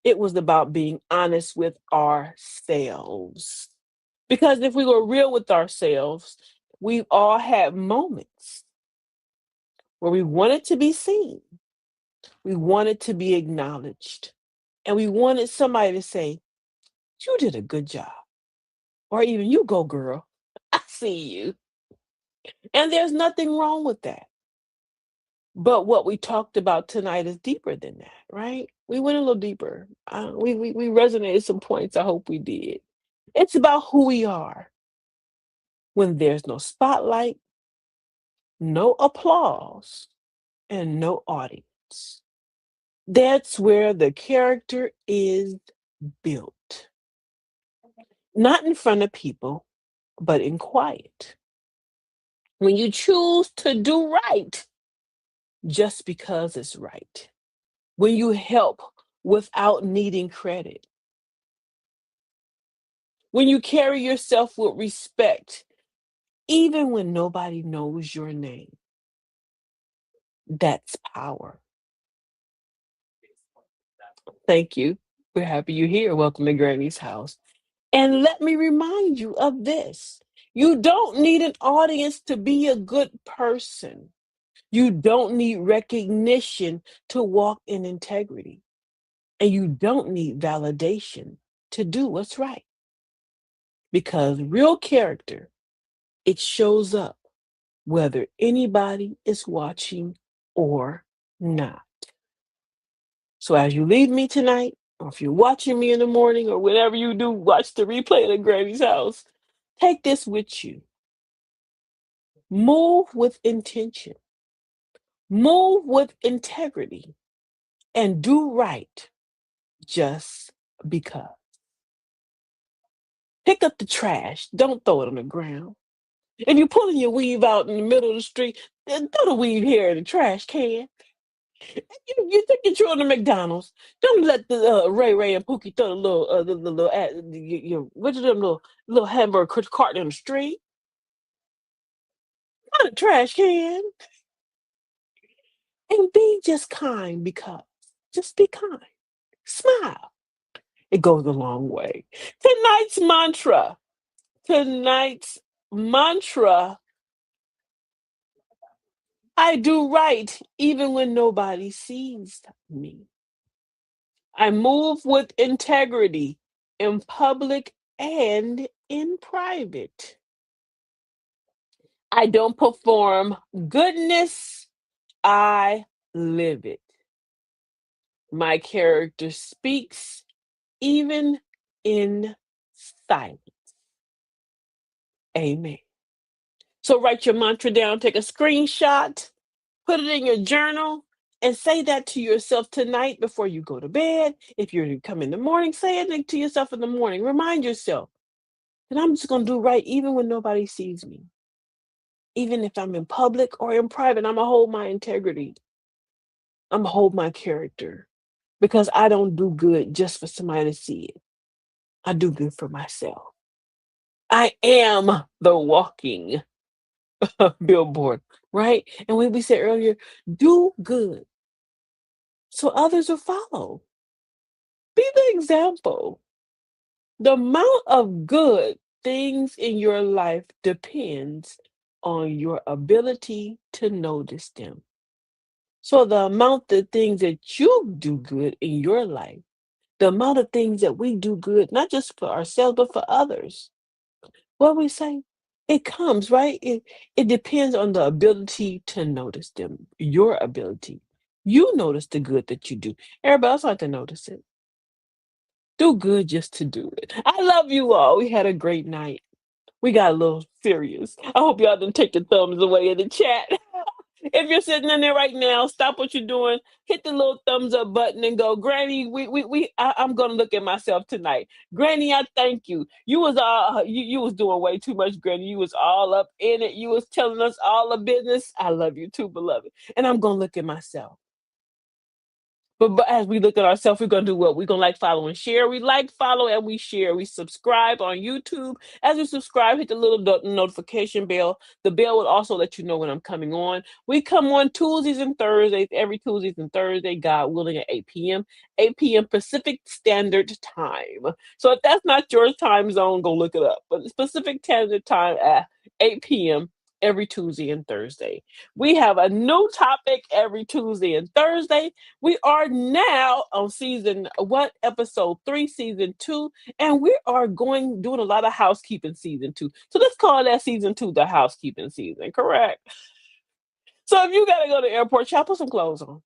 It was about being honest with ourselves. Because if we were real with ourselves, we've all had moments where we wanted to be seen, we wanted to be acknowledged, and we wanted somebody to say, "You did a good job," or even, "You go, girl. I see you." And there's nothing wrong with that. But what we talked about tonight is deeper than that, right? We went a little deeper. We resonated some points. I hope we did. It's about who we are when there's no spotlight, no applause, and no audience. That's where the character is built. Not in front of people, but in quiet. When you choose to do right just because it's right. When you help without needing credit. When you carry yourself with respect, even when nobody knows your name. That's power. Thank you. We're happy you're here. Welcome to Granny's house. And let me remind you of this. You don't need an audience to be a good person. You don't need recognition to walk in integrity. And you don't need validation to do what's right. Because real character, it shows up whether anybody is watching or not. So as you leave me tonight, or if you're watching me in the morning, or whenever you do watch the replay at Granny's house, take this with you. Move with intention, move with integrity, and do right just because. Pick up the trash, don't throw it on the ground. If you're pulling your weave out in the middle of the street, then throw the weave here in the trash can. You take your children to McDonald's. Don't let the Ray Ray and Pookie throw the little what are them little hamburger carton in the street? Not a trash can. And be just kind because just be kind. Smile. It goes a long way. Tonight's mantra. Tonight's mantra. I do right even when nobody sees me. I move with integrity in public and in private. I don't perform goodness, I live it. My character speaks even in silence. Amen. So write your mantra down, take a screenshot, put it in your journal, and say that to yourself tonight before you go to bed. If you're to come in the morning, say it to yourself in the morning. Remind yourself that I'm just going to do right even when nobody sees me. Even if I'm in public or in private, I'm going to hold my integrity. I'm going to hold my character because I don't do good just for somebody to see it. I do good for myself. I am the walking billboard, right? And when we said earlier, do good so others will follow. Be the example. The amount of good things in your life depends on your ability to notice them. So the amount of things that you do good in your life, the amount of things that we do good, not just for ourselves, but for others, what we say, it comes, right? It depends on the ability to notice them, your ability. You notice the good that you do. Everybody else ought to notice it. Do good just to do it. I love you all. We had a great night. We got a little serious. I hope y'all didn't take your thumbs away in the chat. If you're sitting in there right now, stop what you're doing, hit the little thumbs up button and go, Granny, I'm gonna look at myself tonight. Granny, I thank you. You was you was doing way too much, Granny. You was all up in it. You was telling us all the business. I love you too, beloved. And I'm gonna look at myself. But as we look at ourselves, we're going to do what? We're going to like, follow, and share. We like, follow, and we share. We subscribe on YouTube. As you subscribe, hit the little notification bell. The bell will also let you know when I'm coming on. We come on Tuesdays and Thursdays, every Tuesdays and Thursday, God willing, at 8 p.m. 8 p.m. Pacific Standard Time. So if that's not your time zone, go look it up. But it's Pacific Standard Time at 8 p.m. every Tuesday and Thursday. We have a new topic every Tuesday and Thursday. We are now on episode 3, season 2, and we are doing a lot of housekeeping season 2. So let's call that season 2 the housekeeping season, correct? So if you gotta go to the airport, y'all put some clothes on.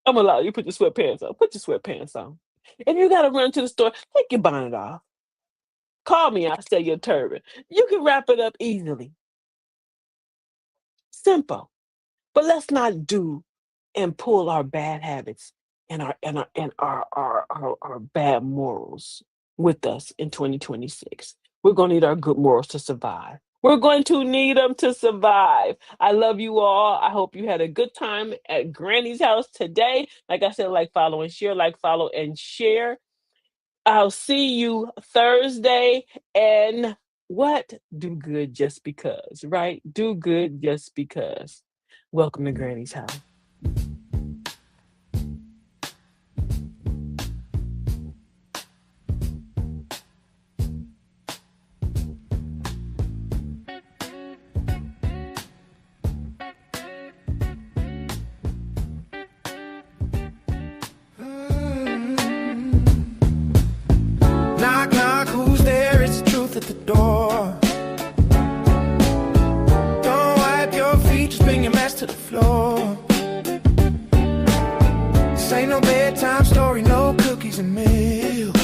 I'm gonna allow you to put your sweatpants on. Put your sweatpants on. If you gotta run to the store, take your bonnet off. Call me, I'll sell you a turban. You can wrap it up easily. Simple. But let's not do and pull our bad habits and our bad morals with us in 2026. We're going to need our good morals to survive. We're going to need them to survive. I love you all. I hope you had a good time at Granny's house today. Like I said, like, follow, and share. Like, follow, and share. I'll see you Thursday. And what? Do good just because, right? Do good just because. Welcome to Granny's house. Knock, knock, who's there? It's the truth at the door. Don't wipe your feet, just bring your mess to the floor. This ain't no bedtime story, no cookies and milk.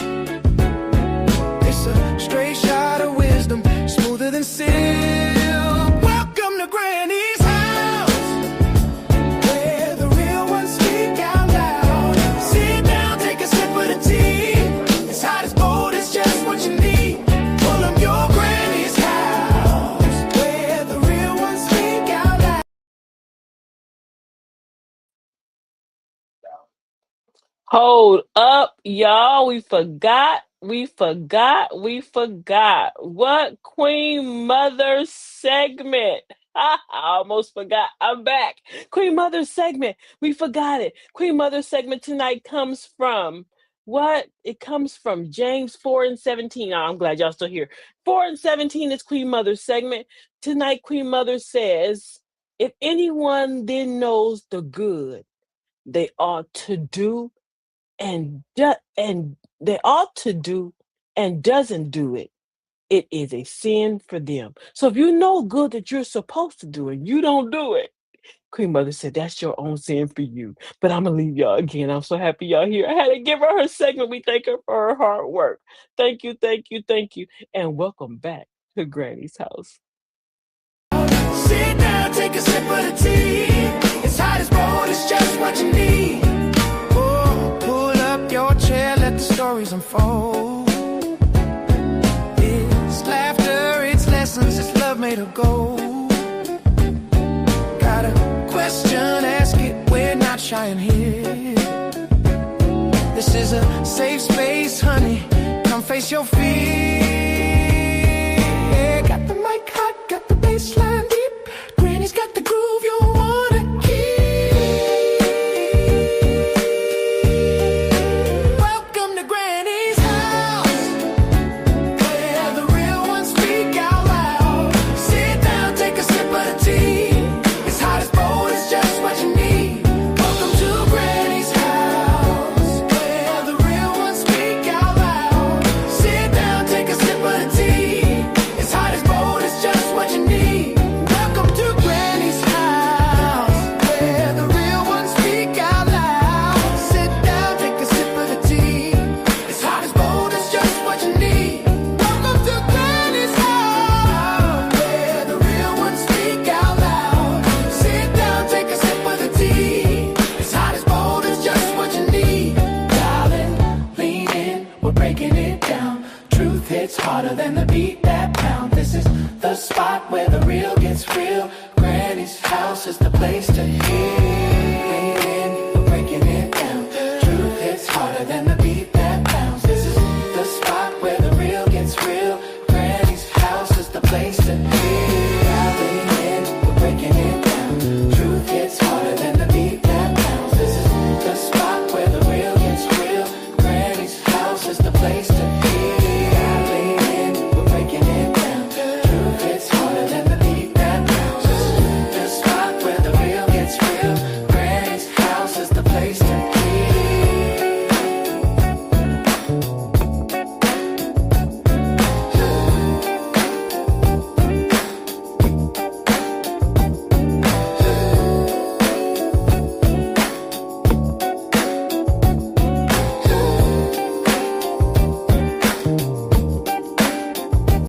It's a straight shot of wisdom, smoother than silk. Welcome to Granny's house, where the real ones speak out loud. Sit down, take a sip of the tea. It's hot as cold, it's just what you need. Pull up your Granny's house, where the real ones speak out loud. Hold up, y'all. We forgot. What Queen Mother segment? I almost forgot. I'm back. Queen Mother segment. We forgot it. Queen Mother segment tonight comes from what? It comes from James 4:17. Oh, I'm glad y'all still here. 4:17 is Queen Mother segment. Tonight, Queen Mother says, if anyone then knows the good they ought to do and they ought to do and doesn't do it, it is a sin for them. So if you know good that you're supposed to do and you don't do it, Queen Mother said that's your own sin for you. But I'm gonna leave y'all again. I'm so happy y'all here. I had to give her segment. We thank her for her hard work. Thank you, and welcome back to Granny's house. Sit down, take a sip of the tea. It's hot as cold, it's just what you need. Oh, pull up your chair, let the stories unfold. It's laughter, it's lessons, it's love made of gold. Got a question, ask it, we're not shy in here. This is a safe space, honey, come face your fear. Got the mic hot, got the bass line deep. Granny's got the groove you wanna keep. Welcome to Granny's house, where the real ones speak out loud. Sit down, take a sip of the tea. It's hot as cold, it's just what you need. Welcome to Granny's house, where the real ones speak out loud. Sit down, take a sip hits harder than the beat that pound. This is the spot where the real gets real. Granny's house is the place to hear. We're breaking it down. Truth hits harder than the beat that pounds. This is the spot where the real gets real. Granny's house is the place to hear. Dialing in, we're breaking it down. Truth hits harder than the beat that pounds. This is the spot where the real gets real. Granny's house is the place to